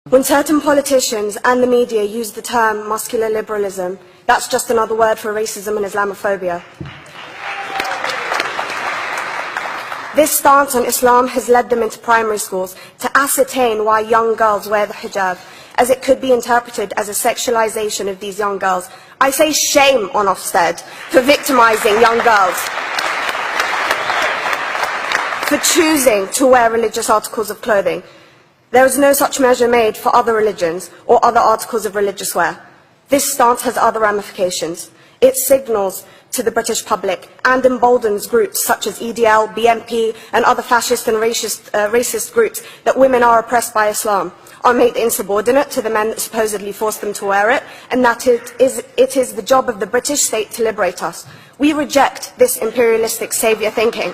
When certain politicians and the media use the term muscular liberalism, that's just another word for racism and Islamophobia. This stance on Islam has led them into primary schools to ascertain why young girls wear the hijab, as it could be interpreted as a sexualization of these young girls. I say shame on Ofsted for victimizing young girls, for choosing to wear religious articles of clothing. There is no such measure made for other religions or other articles of religious wear. This stance has other ramifications. It signals to the British public and emboldens groups such as EDL, BNP and other fascist and racist groups that women are oppressed by Islam, are made insubordinate to the men that supposedly forced them to wear it, and that it is the job of the British state to liberate us. We reject this imperialistic saviour thinking.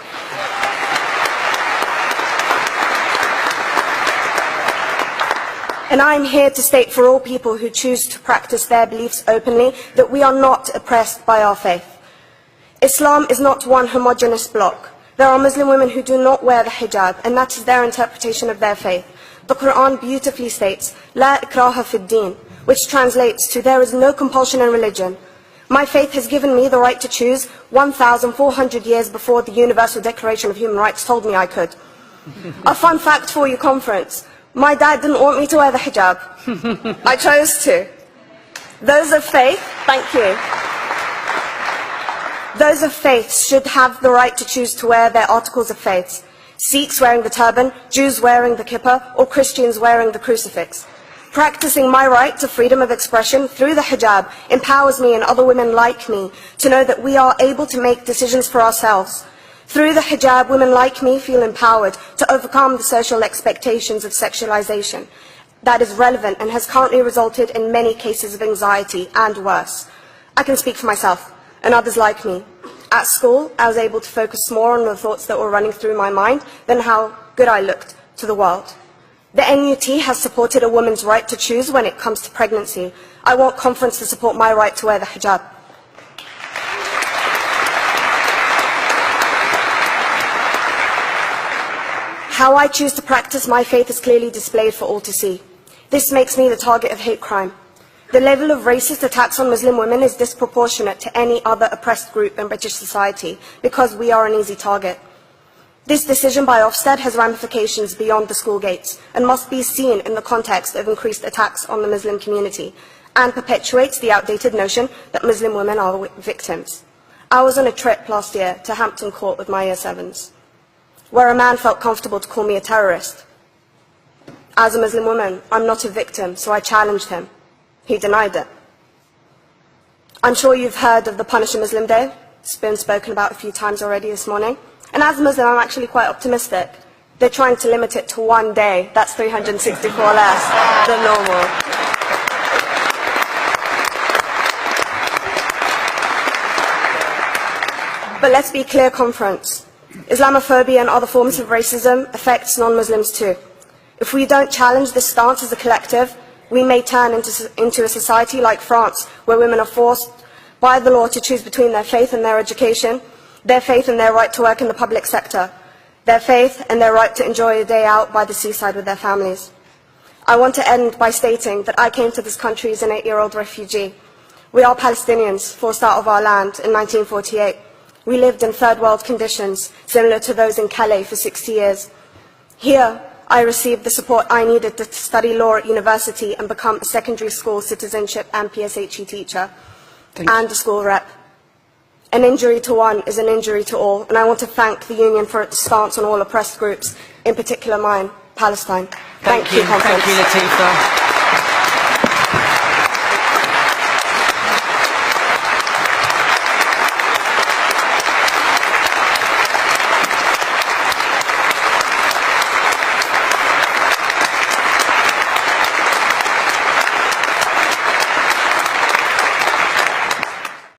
And I am here to state for all people who choose to practice their beliefs openly that we are not oppressed by our faith. Islam is not one homogeneous block. There are Muslim women who do not wear the hijab, and that is their interpretation of their faith. The Quran beautifully states, "La ikraha fid din," which translates to, "There is no compulsion in religion." My faith has given me the right to choose 1,400 years before the Universal Declaration of Human Rights told me I could. A fun fact for your conference. My dad didn't want me to wear the hijab. I chose to. Those of faith, thank you. Those of faith should have the right to choose to wear their articles of faith. Sikhs wearing the turban, Jews wearing the kippah, or Christians wearing the crucifix. Practicing my right to freedom of expression through the hijab empowers me and other women like me to know that we are able to make decisions for ourselves. Through the hijab, women like me feel empowered to overcome the social expectations of sexualization that is relevant and has currently resulted in many cases of anxiety and worse. I can speak for myself and others like me. At school, I was able to focus more on the thoughts that were running through my mind than how good I looked to the world. The NUT has supported a woman's right to choose when it comes to pregnancy. I want conference to support my right to wear the hijab. How I choose to practice my faith is clearly displayed for all to see. This makes me the target of hate crime. The level of racist attacks on Muslim women is disproportionate to any other oppressed group in British society because we are an easy target. This decision by Ofsted has ramifications beyond the school gates and must be seen in the context of increased attacks on the Muslim community and perpetuates the outdated notion that Muslim women are victims. I was on a trip last year to Hampton Court with my Year 7s, where a man felt comfortable to call me a terrorist. As a Muslim woman, I'm not a victim, so I challenged him. He denied it. I'm sure you've heard of the Punish a Muslim Day. It's been spoken about a few times already this morning. And as a Muslim, I'm actually quite optimistic. They're trying to limit it to one day. That's 364 less than normal. But let's be clear, conference. Islamophobia and other forms of racism affects non-Muslims too. If we don't challenge this stance as a collective, we may turn into a society like France, where women are forced by the law to choose between their faith and their education, their faith and their right to work in the public sector, their faith and their right to enjoy a day out by the seaside with their families. I want to end by stating that I came to this country as an 8-year-old refugee. We are Palestinians, forced out of our land in 1948. We lived in third world conditions, similar to those in Calais for 60 years. Here, I received the support I needed to study law at university and become a secondary school citizenship and PSHE teacher and a school rep. An injury to one is an injury to all, and I want to thank the Union for its stance on all oppressed groups, in particular mine, Palestine. Thank you, Conference. Thank you, Latifa.